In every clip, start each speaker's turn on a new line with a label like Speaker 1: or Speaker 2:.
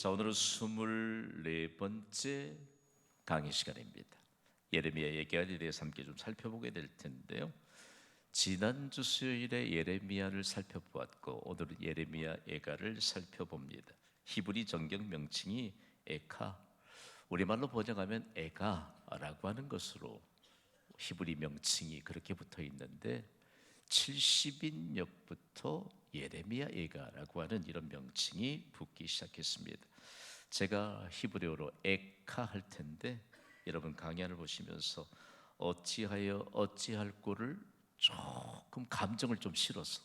Speaker 1: 자, 오늘은 24번째 강의 시간입니다. 예레미야 예가에 대해서 함께 좀 살펴보게 될 텐데요. 지난주 수요일에 예레미야를 살펴보았고 오늘은 예레미야 예가를 살펴봅니다. 히브리 정경 명칭이 에카, 우리말로 번역하면 에가라고 하는 것으로 히브리 명칭이 그렇게 붙어 있는데 70인역부터 예레미야 예가라고 하는 이런 명칭이 붙기 시작했습니다. 제가 히브리어로 에카 할 텐데 여러분 강연을 보시면서 어찌할 꼴을 조금 감정을 좀 실어서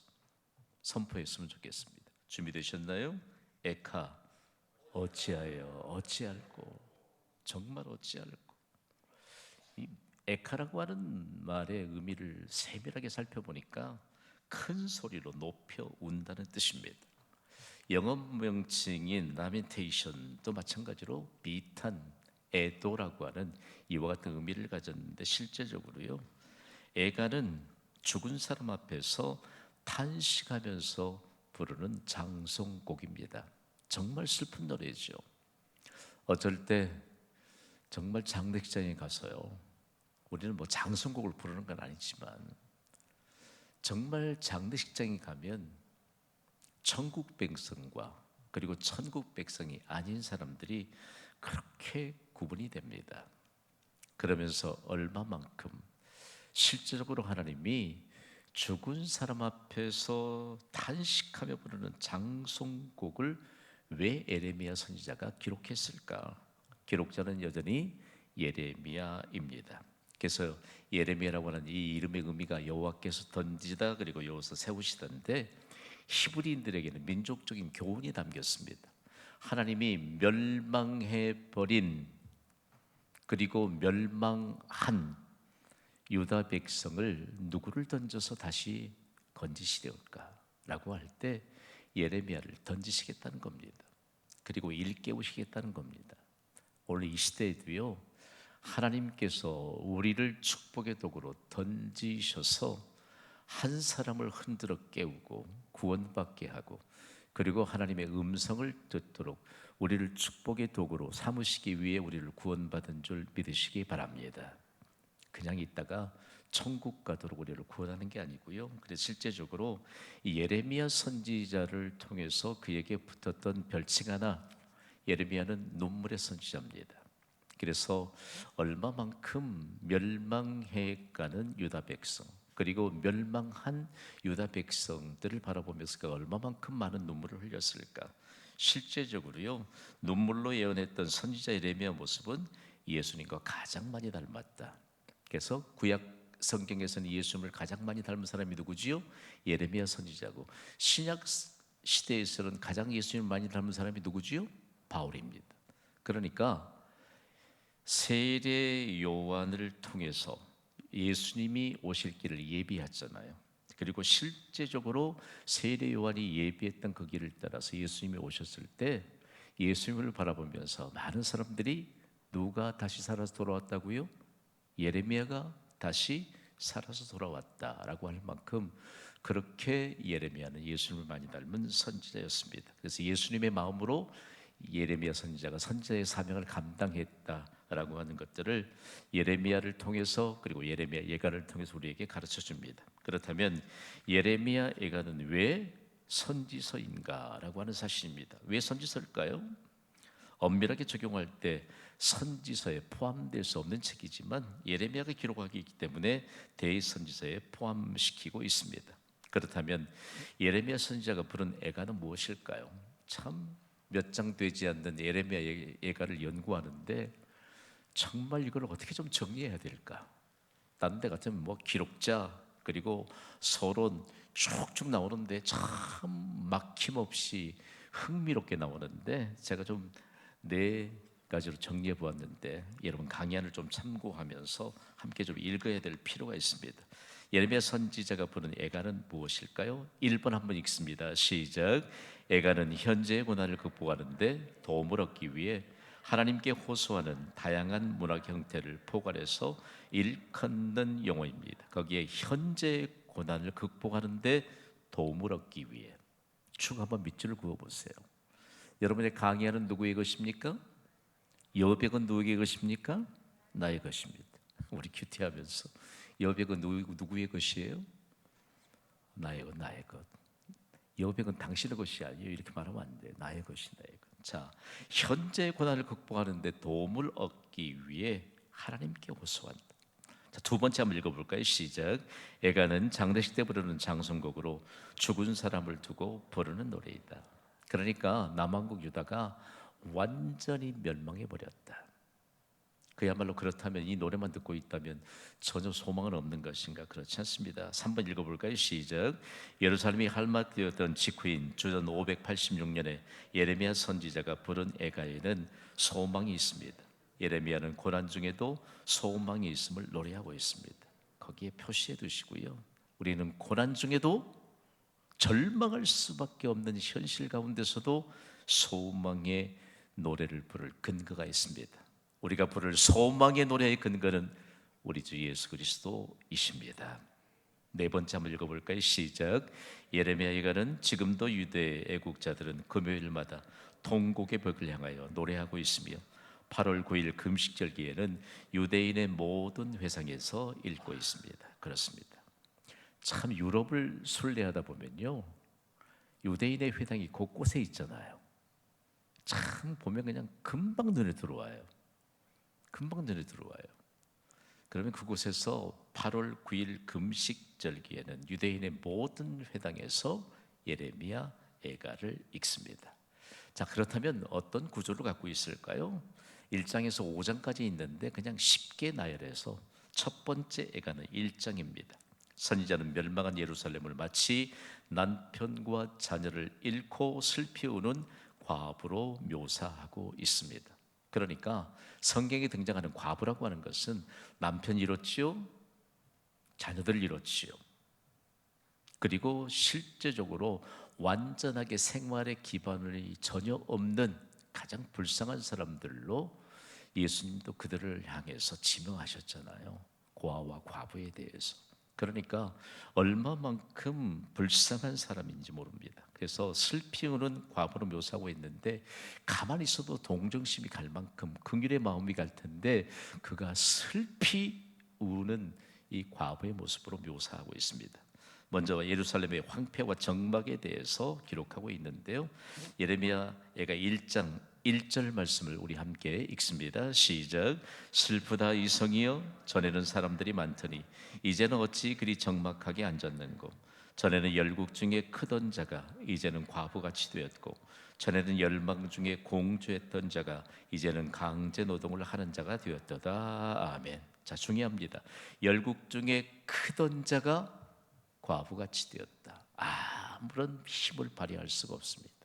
Speaker 1: 선포했으면 좋겠습니다. 준비되셨나요? 에카, 어찌할 꼴, 정말 어찌할 꼴. 이 에카라고 하는 말의 의미를 세밀하게 살펴보니까 큰 소리로 높여 운다는 뜻입니다. 영어 명칭인 라멘테이션도 마찬가지로 비탄, 애도라고 하는 이와 같은 의미를 가졌는데 실제적으로요, 애가는 죽은 사람 앞에서 탄식하면서 부르는 장송곡입니다. 정말 슬픈 노래죠. 어쩔 때 정말 장례식장에 가서요, 우리는 뭐 장송곡을 부르는 건 아니지만 정말 장례식장에 가면 천국 백성과 그리고 천국 백성이 아닌 사람들이 그렇게 구분이 됩니다. 그러면서 얼마만큼 실제적으로 하나님이 죽은 사람 앞에서 탄식하며 부르는 장송곡을 왜 예레미야 선지자가 기록했을까? 기록자는 여전히 예레미야입니다. 그래서 예레미야라고 하는 이 이름의 의미가 여호와께서 던지다 그리고 여호와께서 세우시던데 히브리인들에게는 민족적인 교훈이 담겼습니다. 하나님이 멸망해 버린 그리고 멸망한 유다 백성을 누구를 던져서 다시 건지시려울까라고 할 때 예레미야를 던지시겠다는 겁니다. 그리고 일깨우시겠다는 겁니다. 오늘 이 시대에도요, 하나님께서 우리를 축복의 도구로 던지셔서 한 사람을 흔들어 깨우고 구원받게 하고 그리고 하나님의 음성을 듣도록 우리를 축복의 도구로 삼으시기 위해 우리를 구원받은 줄 믿으시기 바랍니다. 그냥 있다가 천국 가도록 우리를 구원하는 게 아니고요. 그래서 실제적으로 이 예레미야 선지자를 통해서 그에게 붙었던 별칭 하나, 예레미야는 눈물의 선지자입니다. 그래서 얼마만큼 멸망해 가는 유다 백성 그리고 멸망한 유다 백성들을 바라보면서 그가 얼마만큼 많은 눈물을 흘렸을까. 실제적으로요, 눈물로 예언했던 선지자 예레미야 모습은 예수님과 가장 많이 닮았다. 그래서 구약 성경에서는 예수님을 가장 많이 닮은 사람이 누구지요? 예레미야 선지자고, 신약 시대에서는 가장 예수님을 많이 닮은 사람이 누구지요? 바울입니다. 그러니까 세례 요한을 통해서 예수님이 오실 길을 예비했잖아요. 그리고 실제적으로 세례 요한이 예비했던 그 길을 따라서 예수님이 오셨을 때 예수님을 바라보면서 많은 사람들이 누가 다시 살아서 돌아왔다고요? 예레미야가 다시 살아서 돌아왔다라고 할 만큼 그렇게 예레미야는 예수님을 많이 닮은 선지자였습니다. 그래서 예수님의 마음으로 예레미야 선지자가 선지자의 사명을 감당했다라고 하는 것들을 예레미야를 통해서 그리고 예레미야 예가를 통해서 우리에게 가르쳐 줍니다. 그렇다면 예레미야 예가는 왜 선지서인가라고 하는 사실입니다. 왜 선지서일까요? 엄밀하게 적용할 때 선지서에 포함될 수 없는 책이지만 예레미야가 기록하기 있기 때문에 대선지서에 포함시키고 있습니다. 그렇다면 예레미야 선지자가 부른 예가는 무엇일까요? 참 몇 장 되지 않는 예레미야 예가를 연구하는데 정말 이걸 어떻게 좀 정리해야 될까? 다른 데 같으면 뭐 기록자 그리고 서론 쭉쭉 나오는데 참 막힘없이 흥미롭게 나오는데 제가 좀 네 가지로 정리해 보았는데 여러분 강의안을 좀 참고하면서 함께 좀 읽어야 될 필요가 있습니다. 예레미야 선지자가 부른 예가는 무엇일까요? 1번 한번 읽습니다. 시작. 예가는 현재의 고난을 극복하는데 도움을 얻기 위해 하나님께 호소하는 다양한 문학 형태를 포괄해서 일컫는 용어입니다. 거기에 현재의 고난을 극복하는데 도움을 얻기 위해 쭉 한번 밑줄을 그어보세요. 여러분의 강의하는 누구의 것입니까? 여백은 누구의 것입니까? 나의 것입니다. 우리 큐티하면서 여백은 누구의 것이에요? 나의 것. 여백은 당신의 것이 아니에요. 이렇게 말하면 안 돼. 나의 것이 나의 것. 자, 현재의 고난을 극복하는데 도움을 얻기 위해 하나님께 호소한다. 자, 두 번째 한번 읽어볼까요? 시작. 애가는 장례식 때 부르는 장성곡으로 죽은 사람을 두고 부르는 노래이다. 그러니까 남왕국 유다가 완전히 멸망해 버렸다. 그야말로 그렇다면 이 노래만 듣고 있다면 전혀 소망은 없는 것인가? 그렇지 않습니다. 3번 읽어볼까요? 시작. 예루살렘이 할마되었던 직후인 주전 586년에 예레미야 선지자가 부른 애가에는 소망이 있습니다. 예레미야는 고난 중에도 소망이 있음을 노래하고 있습니다. 거기에 표시해 두시고요. 우리는 고난 중에도 절망할 수밖에 없는 현실 가운데서도 소망의 노래를 부를 근거가 있습니다. 우리가 부를 소망의 노래의 근거는 우리 주 예수 그리스도이십니다. 네 번째 한번 읽어볼까요? 시작. 예레미야가는 지금도 유대 애국자들은 금요일마다 통곡의 벽을 향하여 노래하고 있으며 8월 9일 금식절기에는 유대인의 모든 회상에서 읽고 있습니다. 그렇습니다. 참 유럽을 순례하다 보면요, 유대인의 회당이 곳곳에 있잖아요. 참 보면 그냥 금방 눈에 들어와요. 금방 눈에 들어와요. 그러면 그곳에서 8월 9일 금식절기에는 유대인의 모든 회당에서 예레미야 애가를 읽습니다. 자, 그렇다면 어떤 구조를 갖고 있을까요? 1장에서 5장까지 있는데 그냥 쉽게 나열해서 첫 번째 애가는 1장입니다. 선지자는 멸망한 예루살렘을 마치 남편과 자녀를 잃고 슬피 우는 과부로 묘사하고 있습니다. 그러니까 성경에 등장하는 과부라고 하는 것은 남편 잃었지요, 자녀들 잃었지요. 그리고 실제적으로 완전하게 생활의 기반이 전혀 없는 가장 불쌍한 사람들로 예수님도 그들을 향해서 지명하셨잖아요. 고아와 과부에 대해서. 그러니까 얼마만큼 불쌍한 사람인지 모릅니다. 그래서 슬피 우는 과부로 묘사하고 있는데 가만히 있어도 동정심이 갈 만큼 긍휼의 마음이 갈 텐데 그가 슬피 우는 이 과부의 모습으로 묘사하고 있습니다. 먼저 예루살렘의 황폐와 정막에 대해서 기록하고 있는데요. 예레미야 애가 1장 1절 말씀을 우리 함께 읽습니다. 시작. 슬프다 이 성이여, 전에는 사람들이 많더니 이제는 어찌 그리 적막하게 앉았는고. 전에는 열국 중에 크던 자가 이제는 과부같이 되었고, 전에는 열방 중에 공주했던 자가 이제는 강제 노동을 하는 자가 되었도다. 아멘. 자, 중요합니다. 열국 중에 크던 자가 과부같이 되었다. 아무런 힘을 발휘할 수가 없습니다.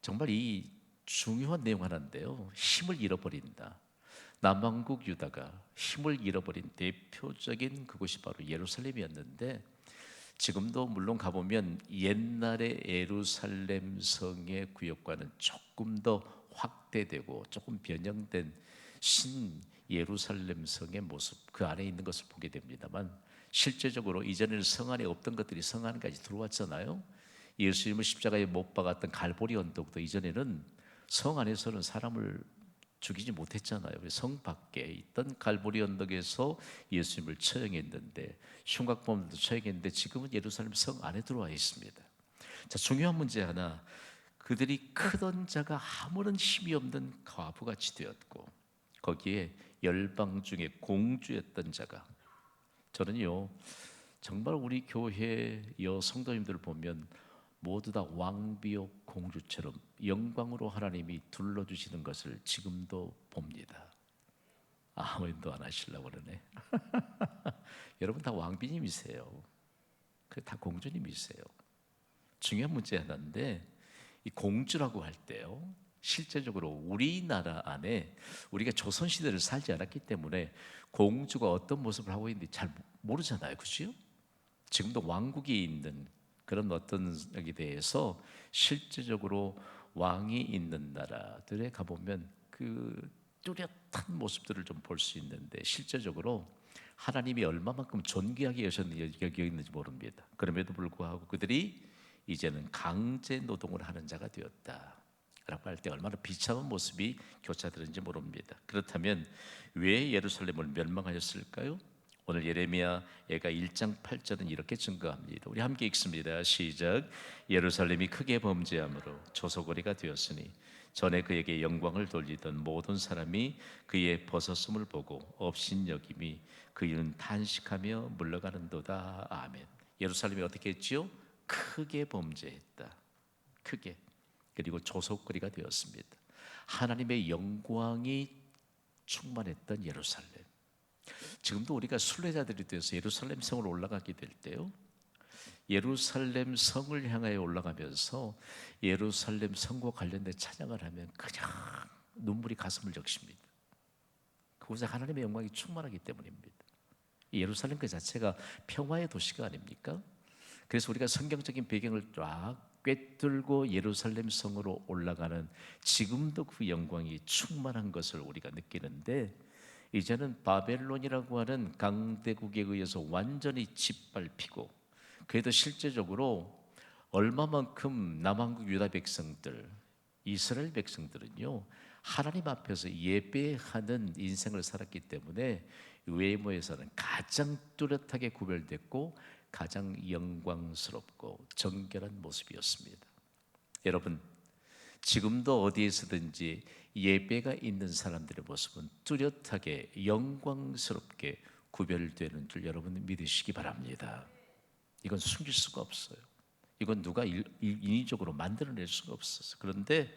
Speaker 1: 정말 이 중요한 내용 하나인데요. 힘을 잃어버린다. 남왕국 유다가 힘을 잃어버린 대표적인 그곳이 바로 예루살렘이었는데, 지금도 물론 가보면 옛날의 예루살렘 성의 구역과는 조금 더 확대되고 조금 변형된 신 예루살렘 성의 모습, 그 안에 있는 것을 보게 됩니다만, 실제적으로 이전에는 성 안에 없던 것들이 성 안까지 들어왔잖아요. 예수님을 십자가에 못 박았던 갈보리 언덕도 이전에는 성 안에서는 사람을 죽이지 못했잖아요. 성 밖에 있던 갈보리 언덕에서 예수님을 처형했는데, 흉각범들도 처형했는데 지금은 예루살렘 성 안에 들어와 있습니다. 자, 중요한 문제 하나. 그들이 크던 자가 아무런 힘이 없는 과부같이 되었고, 거기에 열방 중에 공주였던 자가, 저는요 정말 우리 교회 여성도님들 보면 모두 다 왕비옥 공주처럼 영광으로 하나님이 둘러주시는 것을 지금도 봅니다. 아멘도 안 하시려고 그러네. 여러분 다 왕비님이세요. 다 공주님이세요. 중요한 문제 하나인데, 이 공주라고 할 때요, 실제적으로 우리나라 안에 우리가 조선시대를 살지 않았기 때문에 공주가 어떤 모습을 하고 있는지 잘 모르잖아요. 그렇죠? 지금도 왕국이 있는 그런 어떤 여기 대해서 실제적으로 왕이 있는 나라들에 가보면 그 뚜렷한 모습들을 좀 볼 수 있는데, 실제적으로 하나님이 얼마만큼 존귀하게 여겼는지 모릅니다. 그럼에도 불구하고 그들이 이제는 강제 노동을 하는 자가 되었다 라고 할 때 얼마나 비참한 모습이 교차되는지 모릅니다. 그렇다면 왜 예루살렘을 멸망하였을까요? 오늘 예레미야 애가 1장 8절은 이렇게 증거합니다. 우리 함께 읽습니다. 시작. 예루살렘이 크게 범죄함으로 조소거리가 되었으니 전에 그에게 영광을 돌리던 모든 사람이 그의 벗었음을 보고 업신여김이 그 이는 탄식하며 물러가는도다. 아멘. 예루살렘이 어떻게 했지요? 크게 범죄했다. 크게. 그리고 조속거리가 되었습니다. 하나님의 영광이 충만했던 예루살렘. 지금도 우리가 순례자들이 되어서 예루살렘 성을 올라가게 될 때요, 예루살렘 성을 향하여 올라가면서 예루살렘 성과 관련된 찬양을 하면 그냥 눈물이 가슴을 적십니다. 그곳에 하나님의 영광이 충만하기 때문입니다. 예루살렘 그 자체가 평화의 도시가 아닙니까? 그래서 우리가 성경적인 배경을 쫙 꿰뚫고 예루살렘 성으로 올라가는 지금도 그 영광이 충만한 것을 우리가 느끼는데, 이제는 바벨론이라고 하는 강대국에 의해서 완전히 짓밟히고, 그래도 실제적으로 얼마만큼 남한국 유다 백성들, 이스라엘 백성들은요 하나님 앞에서 예배하는 인생을 살았기 때문에 외모에서는 가장 뚜렷하게 구별됐고 가장 영광스럽고 정결한 모습이었습니다. 여러분, 지금도 어디에서든지 예배가 있는 사람들의 모습은 뚜렷하게 영광스럽게 구별되는 줄 여러분 믿으시기 바랍니다. 이건 숨길 수가 없어요. 이건 누가 인위적으로 만들어낼 수가 없어서. 그런데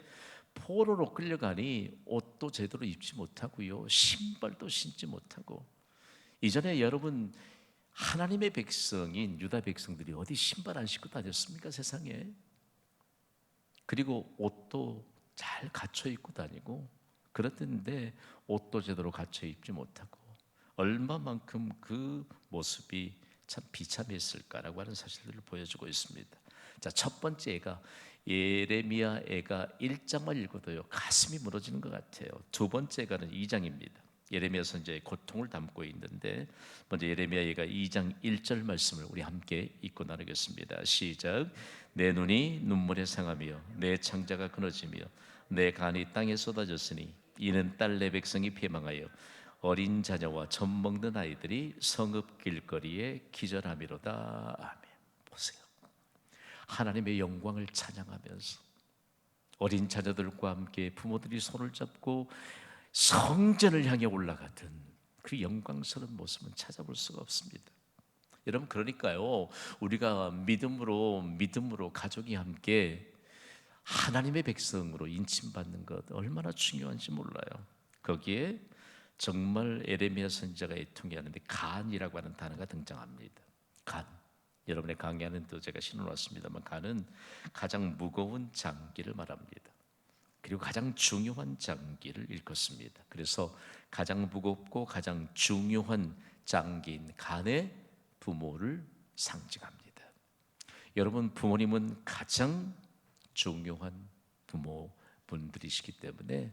Speaker 1: 포로로 끌려가니 옷도 제대로 입지 못하고요, 신발도 신지 못하고. 이전에 여러분, 하나님의 백성인 유다 백성들이 어디 신발 안 신고 다녔습니까, 세상에? 그리고 옷도 잘 갖춰 입고 다니고 그랬는데 옷도 제대로 갖춰 입지 못하고, 얼마만큼 그 모습이 참 비참했을까라고 하는 사실들을 보여주고 있습니다. 자, 첫 번째 애가 예레미야 애가 1장만 읽어도요 가슴이 무너지는 것 같아요. 두 번째가는 2장입니다. 예레미야 선지자의 고통을 담고 있는데, 먼저 예레미야 애가 2장 1절 말씀을 우리 함께 읽고 나누겠습니다. 시작. 내 눈이 눈물에 상하며 내 창자가 끊어지며 내 간이 땅에 쏟아졌으니 이는 딸 내 백성이 패망하여 어린 자녀와 젖 먹는 아이들이 성읍 길거리에 기절함이로다. 아멘. 보세요. 하나님의 영광을 찬양하면서 어린 자녀들과 함께 부모들이 손을 잡고 성전을 향해 올라가던 그 영광스러운 모습은 찾아볼 수가 없습니다. 여러분, 그러니까요 우리가 믿음으로 가족이 함께 하나님의 백성으로 인침받는 것 얼마나 중요한지 몰라요. 거기에 정말 에레미야 선지자가 애통해하는데 간이라고 하는 단어가 등장합니다. 간. 여러분의 강의하는도 제가 신어놨습니다만, 간은 가장 무거운 장기를 말합니다. 그리고 가장 중요한 장기를 일컫습니다. 그래서 가장 무겁고 가장 중요한 장기인 간의 부모를 상징합니다. 여러분, 부모님은 가장 중요한 부모분들이시기 때문에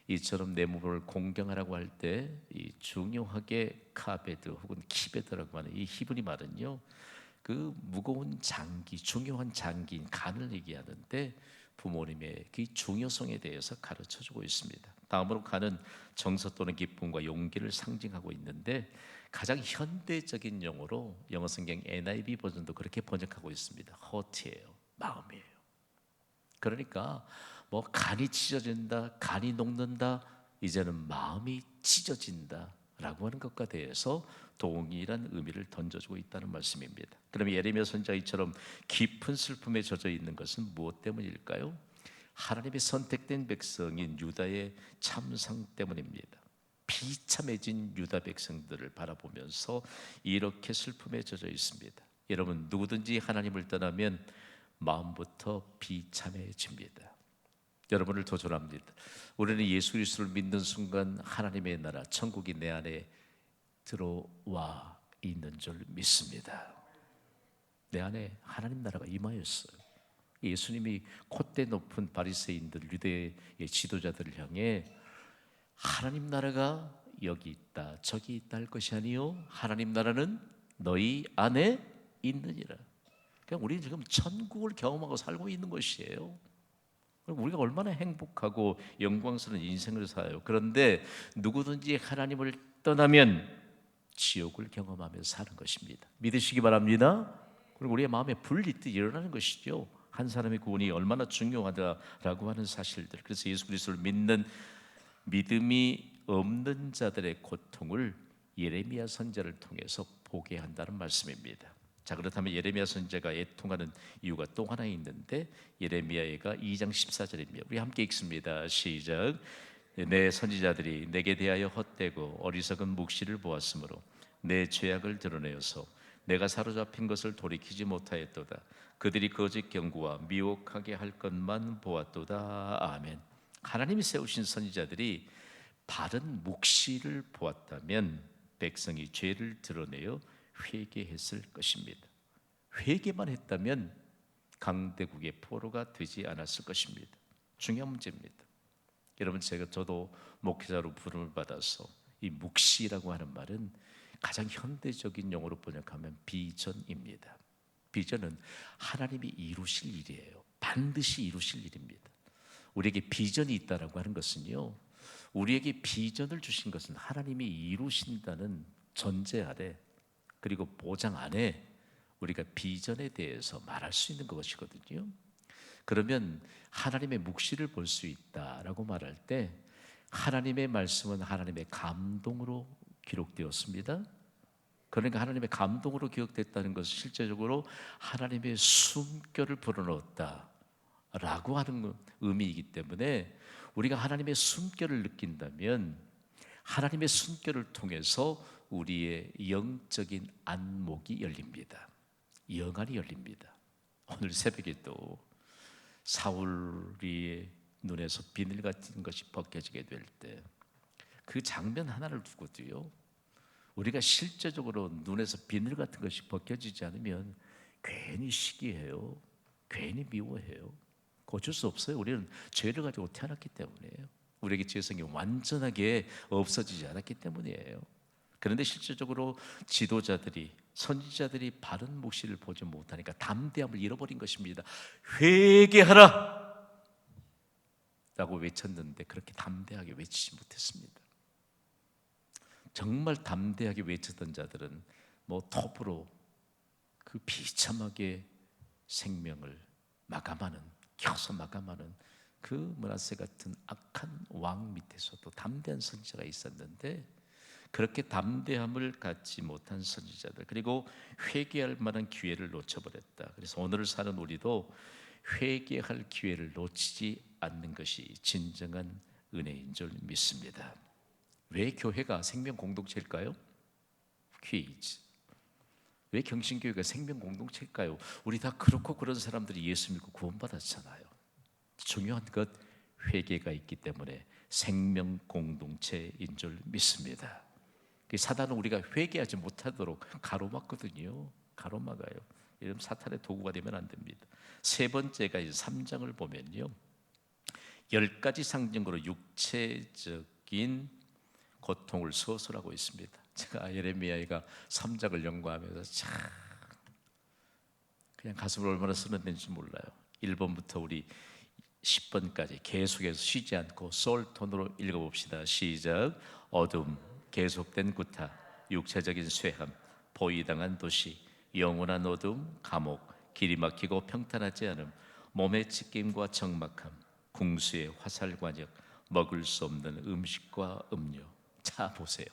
Speaker 1: 이처럼 내 몸을 공경하라고 할 때 이 중요하게 카베드 혹은 키베드라고 하는 이 히브리 말은요, 그 무거운 장기, 중요한 장기인 간을 얘기하는데 부모님의 그 중요성에 대해서 가르쳐주고 있습니다. 다음으로 간은 정서 또는 기쁨과 용기를 상징하고 있는데, 가장 현대적인 용어로 영어 성경 NIV 버전도 그렇게 번역하고 있습니다. 허트예요, 마음이에요. 그러니까 뭐 간이 찢어진다, 간이 녹는다, 이제는 마음이 찢어진다라고 하는 것과 대해서 동일한 의미를 던져주고 있다는 말씀입니다. 그럼 예레미야 선지자 이처럼 깊은 슬픔에 젖어 있는 것은 무엇 때문일까요? 하나님의 선택된 백성인 유다의 참상 때문입니다. 비참해진 유다 백성들을 바라보면서 이렇게 슬픔에 젖어 있습니다. 여러분, 누구든지 하나님을 떠나면 마음부터 비참해집니다. 여러분을 도전합니다. 우리는 예수 그리스도를 믿는 순간 하나님의 나라, 천국이 내 안에 들어와 있는 줄 믿습니다. 내 안에 하나님 나라가 임하였어요. 예수님이 콧대 높은 바리새인들, 유대의 지도자들을 향해 하나님 나라가 여기 있다 저기 있다 할 것이 아니요 하나님 나라는 너희 안에 있느니라. 그냥 우리는 지금 천국을 경험하고 살고 있는 것이에요. 우리가 얼마나 행복하고 영광스러운 인생을 살아요. 그런데 누구든지 하나님을 떠나면 지옥을 경험하며 사는 것입니다. 믿으시기 바랍니다. 그리고 우리의 마음에 불이 일어나는 것이죠. 한 사람의 구원이 얼마나 중요하다라고 하는 사실들. 그래서 예수 그리스도를 믿는 믿음이 없는 자들의 고통을 예레미야 선지자를 통해서 보게 한다는 말씀입니다. 자, 그렇다면 예레미야 선지자가 애통하는 이유가 또 하나 있는데 예레미야가 2장 14절입니다. 우리 함께 읽습니다. 시작. 내 선지자들이 내게 대하여 헛되고 어리석은 묵시를 보았으므로 내 죄악을 드러내어서 내가 사로잡힌 것을 돌이키지 못하였도다. 그들이 거짓 경고와 미혹하게 할 것만 보았도다. 아멘. 하나님이 세우신 선지자들이 바른 묵시를 보았다면 백성이 죄를 드러내어 회개했을 것입니다. 회개만 했다면 강대국의 포로가 되지 않았을 것입니다. 중요한 문제입니다. 여러분, 저도 목회자로 부름을 받아서 이 묵시라고 하는 말은 가장 현대적인 용어로 번역하면 비전입니다. 비전은 하나님이 이루실 일이에요. 반드시 이루실 일입니다. 우리에게 비전이 있다라고 하는 것은요, 우리에게 비전을 주신 것은 하나님이 이루신다는 전제 아래, 그리고 보장 안에 우리가 비전에 대해서 말할 수 있는 것이거든요. 그러면 하나님의 묵시를 볼 수 있다라고 말할 때 하나님의 말씀은 하나님의 감동으로 기록되었습니다. 그러니까 하나님의 감동으로 기록됐다는 것은 실제적으로 하나님의 숨결을 불어넣었다라고 하는 의미이기 때문에 우리가 하나님의 숨결을 느낀다면 하나님의 숨결을 통해서 우리의 영적인 안목이 열립니다. 영안이 열립니다. 오늘 새벽에 또 사울의 눈에서 비늘 같은 것이 벗겨지게 될 때 그 장면 하나를 두고도요, 우리가 실제적으로 눈에서 비늘 같은 것이 벗겨지지 않으면 괜히 시기해요. 괜히 미워해요. 어쩔 수 없어요. 우리는 죄를 가지고 태어났기 때문이에요. 우리에게 죄성이 완전하게 없어지지 않았기 때문이에요. 그런데 실질적으로 지도자들이, 선지자들이 바른 묵시를 보지 못하니까 담대함을 잃어버린 것입니다. 회개하라! 라고 외쳤는데 그렇게 담대하게 외치지 못했습니다. 정말 담대하게 외쳤던 자들은 톱으로 그 비참하게 생명을 켜서 마감하는 그 므낫세 같은 악한 왕 밑에서도 담대한 선지자가 있었는데 그렇게 담대함을 갖지 못한 선지자들, 그리고 회개할 만한 기회를 놓쳐버렸다. 그래서 오늘을 사는 우리도 회개할 기회를 놓치지 않는 것이 진정한 은혜인 줄 믿습니다. 왜 교회가 생명 공동체일까요? 퀴즈. 왜 경신교회가 생명 공동체일까요? 우리 다 그렇고 그런 사람들이 예수 믿고 구원받았잖아요. 중요한 것, 회개가 있기 때문에 생명 공동체인 줄 믿습니다. 사단은 우리가 회개하지 못하도록 가로막거든요. 가로막아요. 이러면 사탄의 도구가 되면 안 됩니다. 세 번째가 3장을 보면요, 10가지 상징으로 육체적인 고통을 서술하고 있습니다. 제가 예레미야가 3장을 연구하면서 참 그냥 가슴을 얼마나 쓰는지 몰라요. 1번부터 우리 10번까지 계속해서 쉬지 않고 소울톤으로 읽어봅시다. 시작. 어둠, 계속된 구타, 육체적인 쇠함, 포위당한 도시, 영원한 어둠, 감옥, 길이 막히고 평탄하지 않음, 몸의 찢김과 적막함, 궁수의 화살관역, 먹을 수 없는 음식과 음료. 자, 보세요.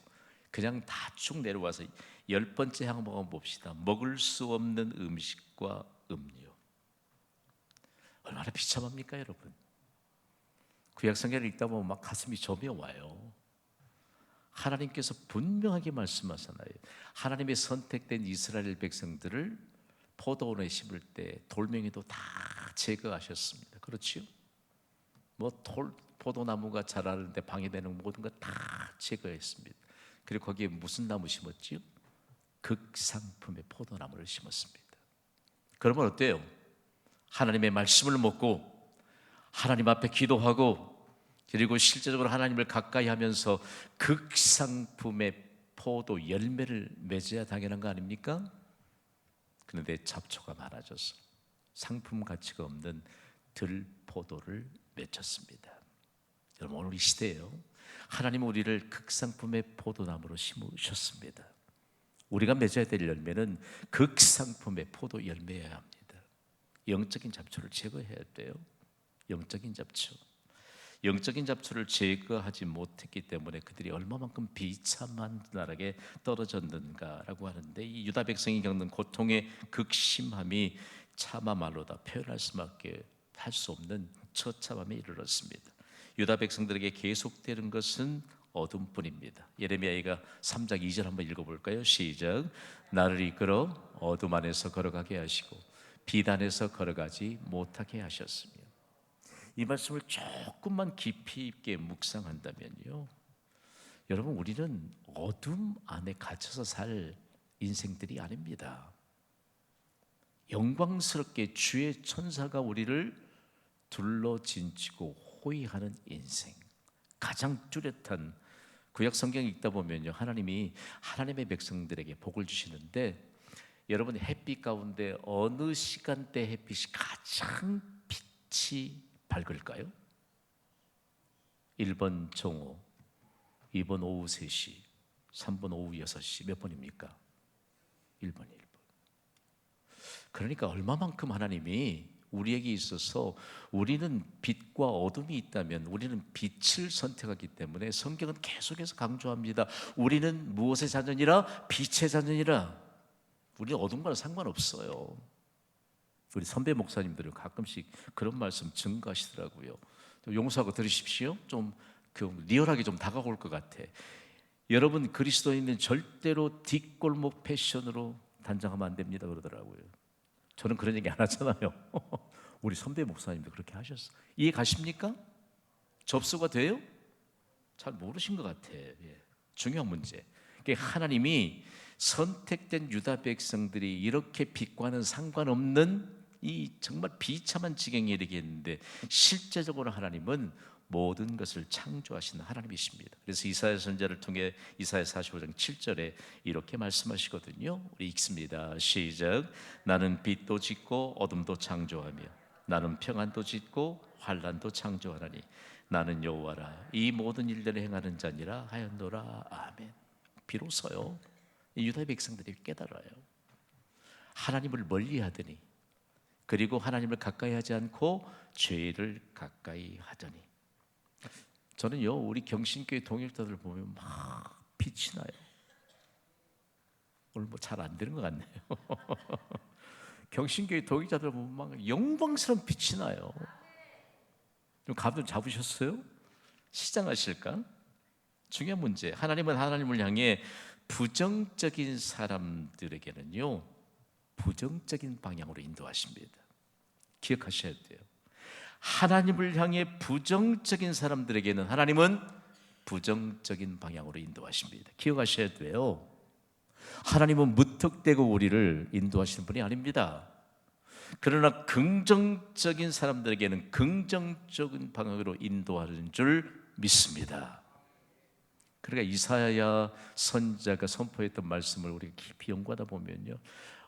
Speaker 1: 그냥 다 쭉 내려와서 10번째 항목을 봅시다. 먹을 수 없는 음식과 음료. 얼마나 비참합니까, 여러분? 구약성경을 읽다 보면 막 가슴이 저며와요. 하나님께서 분명하게 말씀하셨나요? 하나님의 선택된 이스라엘 백성들을 포도원에 심을 때 돌멩이도 다 제거하셨습니다. 그렇지요? 포도나무가 자라는데 방해되는 모든 것 다 제거했습니다. 그리고 거기에 무슨 나무 심었지요? 극상품의 포도나무를 심었습니다. 그러면 어때요? 하나님의 말씀을 먹고 하나님 앞에 기도하고 그리고 실제적으로 하나님을 가까이 하면서 극상품의 포도 열매를 맺어야 당연한 거 아닙니까? 그런데 잡초가 많아져서 상품 가치가 없는 들포도를 맺혔습니다. 여러분, 오늘 이 시대에요, 하나님은 우리를 극상품의 포도나무로 심으셨습니다. 우리가 맺어야 될 열매는 극상품의 포도 열매여야 합니다. 영적인 잡초를 제거해야 돼요. 영적인 잡초. 영적인 잡초를 제거하지 못했기 때문에 그들이 얼마만큼 비참한 나락에 떨어졌는가라고 하는데, 이 유다 백성이 겪는 고통의 극심함이 차마 말로다 표현할 수밖에 할 수 없는 처참함에 이르렀습니다. 유다 백성들에게 계속되는 것은 어둠뿐입니다. 예레미야가 3장 2절 한번 읽어볼까요? 시작. 나를 이끌어 어둠 안에서 걸어가게 하시고 비단에서 걸어가지 못하게 하셨으며. 이 말씀을 조금만 깊이 있게 묵상한다면요, 여러분, 우리는 어둠 안에 갇혀서 살 인생들이 아닙니다. 영광스럽게 주의 천사가 우리를 둘러 진치고 호위하는 인생, 가장 뚜렷한 구약 성경 읽다 보면요, 하나님이 하나님의 백성들에게 복을 주시는데, 여러분, 햇빛 가운데 어느 시간대 햇빛이 가장 빛이 밝을까요? 1번 정오, 2번 오후 3시, 3번 오후 6시. 몇 번입니까? 1번. 그러니까 얼마만큼 하나님이 우리에게 있어서, 우리는 빛과 어둠이 있다면 우리는 빛을 선택하기 때문에 성경은 계속해서 강조합니다. 우리는 무엇의 자녀니라? 빛의 자녀니라. 우리는 어둠과는 상관없어요. 우리 선배 목사님들은 가끔씩 그런 말씀 증거하시더라고요. 용서하고 들으십시오. 좀 리얼하게 좀 다가올 것 같아. 여러분, 그리스도인은 절대로 뒷골목 패션으로 단장하면 안 됩니다 그러더라고요. 저는 그런 얘기 안 하잖아요. 우리 선배 목사님도 그렇게 하셨어. 이해 가십니까? 접수가 돼요? 잘 모르신 것 같아. 예. 중요한 문제. 하나님이 선택된 유다 백성들이 이렇게 빛과는 상관없는 이 정말 비참한 지경에 이르게 했는데, 실제적으로 하나님은 모든 것을 창조하시는 하나님이십니다. 그래서 이사야 선지자를 통해 이사야 45장 7절에 이렇게 말씀하시거든요. 우리 읽습니다. 시작. 나는 빛도 짓고 어둠도 창조하며 나는 평안도 짓고 환난도 창조하나니 나는 여호와라. 이 모든 일들을 행하는 자니라 하였노라. 아멘. 비로소요, 이 유다 백성들이 깨달아요. 하나님을 멀리하더니, 그리고 하나님을 가까이 하지 않고 죄를 가까이 하더니. 저는요, 우리 경신교회 동역자들 보면 막 빛이 나요. 오늘 뭐 잘 안 되는 것 같네요. 경신교회 동역자들 보면 막 영광스러운 빛이 나요. 좀 감좀 잡으셨어요? 시장하실까? 중요한 문제. 하나님은 하나님을 향해 부정적인 사람들에게는요, 부정적인 방향으로 인도하십니다. 기억하셔야 돼요. 하나님을 향해 부정적인 사람들에게는 하나님은 부정적인 방향으로 인도하십니다. 기억하셔야 돼요. 하나님은 무턱대고 우리를 인도하시는 분이 아닙니다. 그러나 긍정적인 사람들에게는 긍정적인 방향으로 인도하는 줄 믿습니다. 그러니까 이사야 선지자가 선포했던 말씀을 우리가 깊이 연구하다 보면요,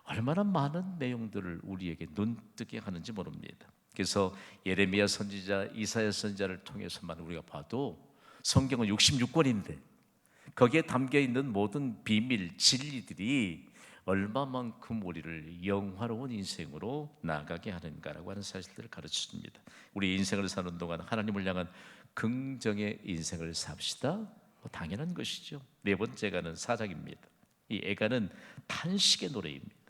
Speaker 1: 얼마나 많은 내용들을 우리에게 눈뜨게 하는지 모릅니다. 그래서 예레미야 선지자, 이사야 선지자를 통해서만 우리가 봐도 성경은 66권인데 거기에 담겨있는 모든 비밀, 진리들이 얼마만큼 우리를 영화로운 인생으로 나아가게 하는가라고 하는 사실들을 가르쳐줍니다. 우리 인생을 사는 동안 하나님을 향한 긍정의 인생을 삽시다. 당연한 것이죠. 네 번째가는 사장입니다. 이 애가는 탄식의 노래입니다.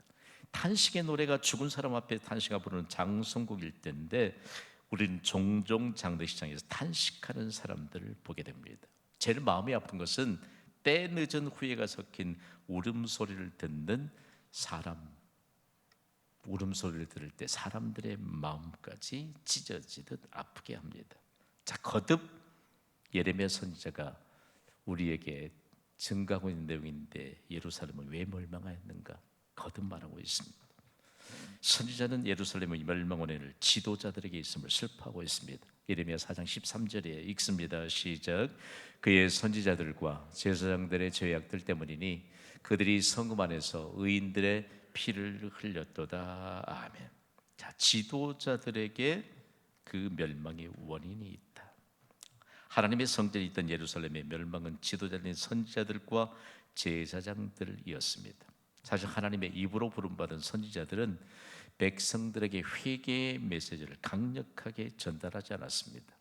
Speaker 1: 탄식의 노래가 죽은 사람 앞에 탄식하 부르는 장성곡일 때인데, 우리는 종종 장례식장에서 탄식하는 사람들을 보게 됩니다. 제일 마음이 아픈 것은 때 늦은 후회가 섞인 울음소리를 듣는 사람. 울음소리를 들을 때 사람들의 마음까지 찢어지듯 아프게 합니다. 자, 거듭 예레미야 선지자가 우리에게 증가하고 있는 내용인데, 예루살렘은 왜 멸망하였는가 거듭 말하고 있습니다. 선지자는 예루살렘의 멸망원에는 지도자들에게 있음을 슬퍼하고 있습니다. 예레미야 4장 13절에 읽습니다. 시작. 그의 선지자들과 제사장들의 죄악들 때문이니 그들이 성읍 안에서 의인들의 피를 흘렸도다. 아멘. 자, 지도자들에게 그 멸망의 원인이 있다. 하나님의 성전이 있던 예루살렘의 멸망은 지도자인 선지자들과 제사장들이었습니다. 사실 하나님의 입으로 부름받은 선지자들은 백성들에게 회개의 메시지를 강력하게 전달하지 않았습니다.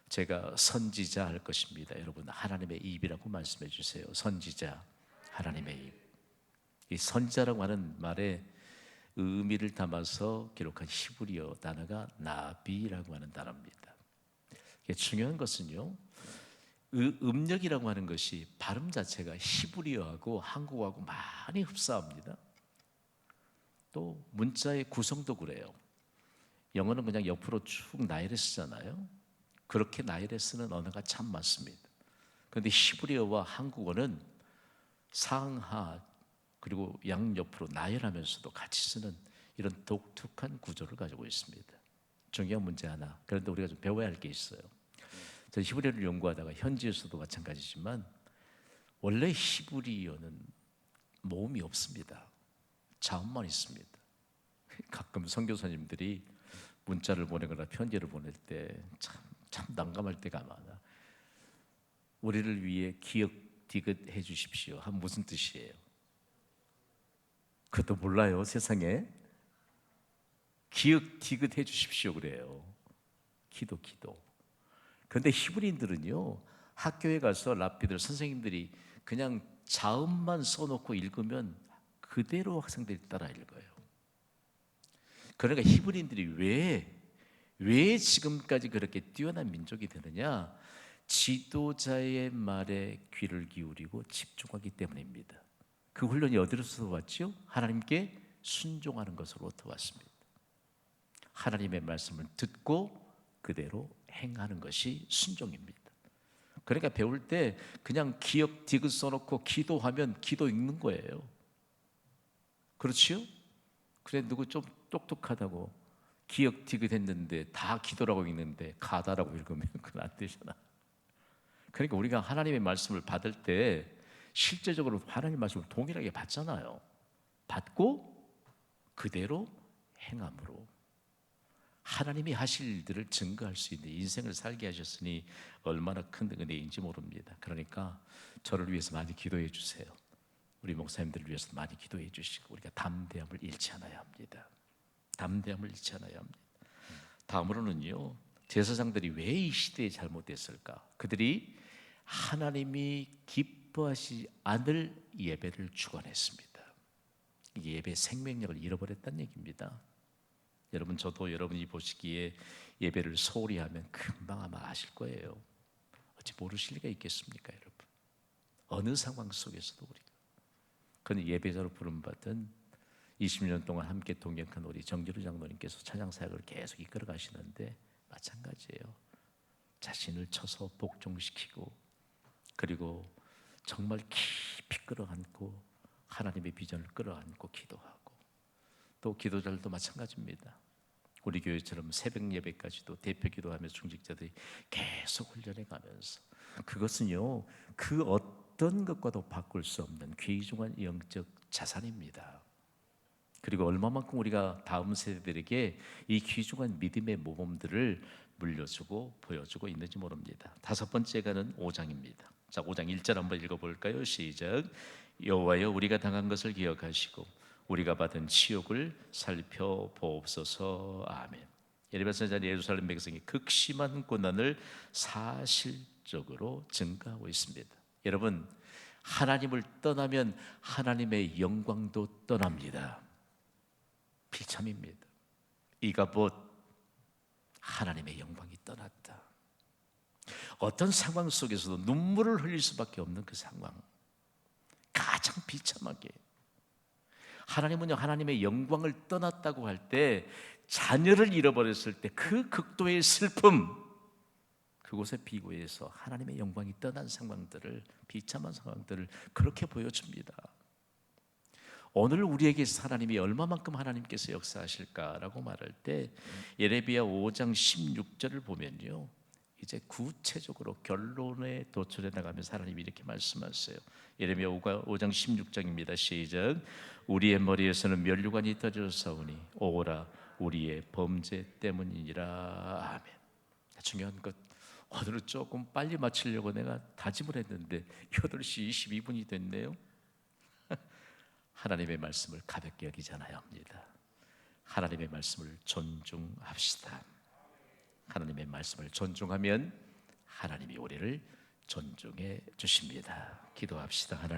Speaker 1: 제가 선지자 할 것입니다. 여러분, 하나님의 입이라고 말씀해 주세요. 선지자, 하나님의 입. 이 선지자라고 하는 말에 의미를 담아서 기록한 히브리어 단어가 나비라고 하는 단어입니다. 중요한 것은요, 음력이라고 하는 것이 발음 자체가 히브리어하고 한국어하고 많이 흡사합니다. 또 문자의 구성도 그래요. 영어는 그냥 옆으로 쭉 나열해 쓰잖아요. 그렇게 나열해 쓰는 언어가 참 많습니다. 그런데 히브리어와 한국어는 상하 그리고 양옆으로 나열하면서도 같이 쓰는 이런 독특한 구조를 가지고 있습니다. 중요한 문제 하나. 그런데 우리가 좀 배워야 할 게 있어요. 저 히브리어를 연구하다가 현지에서도 마찬가지지만 원래 히브리어는 모음이 없습니다. 자음만 있습니다. 가끔 선교사님들이 문자를 보내거나 편지를 보낼 때 참 난감할 때가 많아. 우리를 위해 기억 디귿 해 주십시오. 한 무슨 뜻이에요? 그것도 몰라요, 세상에. 기억 디귿 해 주십시오 그래요. 기도. 그런데 히브리인들은요, 학교에 가서 랍비들 선생님들이 그냥 자음만 써놓고 읽으면 그대로 학생들이 따라 읽어요. 그러니까 히브리인들이 왜 지금까지 그렇게 뛰어난 민족이 되느냐? 지도자의 말에 귀를 기울이고 집중하기 때문입니다. 그 훈련이 어디로서 왔죠? 하나님께 순종하는 것으로부터 왔습니다. 하나님의 말씀을 듣고 그대로 행하는 것이 순종입니다. 그러니까 배울 때 그냥 기억 디귿 써놓고 기도하면 기도 읽는 거예요. 그렇지요? 그래, 누구 좀 똑똑하다고 기억 디귿 했는데 다 기도라고 읽는데 가다라고 읽으면 그건 안 되잖아. 그러니까 우리가 하나님의 말씀을 받을 때 실제적으로 하나님의 말씀을 동일하게 받잖아요. 받고 그대로 행함으로 하나님이 하실 일들을 증거할 수 있는 인생을 살게 하셨으니 얼마나 큰 은혜인지 모릅니다. 그러니까 저를 위해서 많이 기도해 주세요. 우리 목사님들을 위해서 많이 기도해 주시고 우리가 담대함을 잃지 않아야 합니다. 담대함을 잃지 않아야 합니다. 다음으로는요, 제사장들이 왜 이 시대에 잘못됐을까? 그들이 하나님이 기뻐하시지 않을 예배를 주관했습니다. 이 예배의 생명력을 잃어버렸다는 얘기입니다. 여러분, 저도 여러분이 보시기에 예배를 소홀히 하면 금방 아마 아실 거예요. 어찌 모르실 리가 있겠습니까, 여러분? 어느 상황 속에서도 우리가. 그는 예배자로 부름받은 20년 동안 함께 동역한 우리 정기루 장로님께서 찬양 사역을 계속 이끌어 가시는데 마찬가지예요. 자신을 쳐서 복종시키고 그리고 정말 깊이 끌어안고 하나님의 비전을 끌어안고 기도하고 또 기도자들도 마찬가지입니다. 우리 교회처럼 새벽 예배까지도 대표 기도하면서 중직자들이 계속 훈련해 가면서 그것은요, 그 어떤 것과도 바꿀 수 없는 귀중한 영적 자산입니다. 그리고 얼마만큼 우리가 다음 세대들에게 이 귀중한 믿음의 모범들을 물려주고 보여주고 있는지 모릅니다. 다섯 번째가는 5장입니다. 자, 5장 1절 한번 읽어볼까요? 시작. 여호와여, 우리가 당한 것을 기억하시고 우리가 받은 치욕을 살펴보옵소서. 아멘. 예루살렘 백성이 극심한 고난을 사실적으로 증가하고 있습니다. 여러분, 하나님을 떠나면 하나님의 영광도 떠납니다. 비참입니다. 이가봇, 하나님의 영광이 떠났다. 어떤 상황 속에서도 눈물을 흘릴 수밖에 없는 그 상황, 가장 비참하게 하나님은요, 하나님의 영광을 떠났다고 할 때 자녀를 잃어버렸을 때 그 극도의 슬픔, 그곳의 비고에서 하나님의 영광이 떠난 상황들을, 비참한 상황들을 그렇게 보여줍니다. 오늘 우리에게 하나님이 얼마만큼 하나님께서 역사하실까라고 말할 때 예레미야 5장 16절을 보면요, 이제 구체적으로 결론에 도출해 나가면서 하나님이 이렇게 말씀하세요. 예레미야 5장 16절입니다. 시작. 우리의 머리에서는 면류관이 떨어졌사오니 오라 우리의 범죄 때문이니라. 아멘. 중요한 것, 오늘은 조금 빨리 마치려고 내가 다짐을 했는데 8시 22분이 됐네요. 하나님의 말씀을 가볍게 여기지 않아야 합니다. 하나님의 말씀을 존중합시다. 하나님의 말씀을 존중하면 하나님이 우리를 존중해 주십니다. 기도합시다. 하나님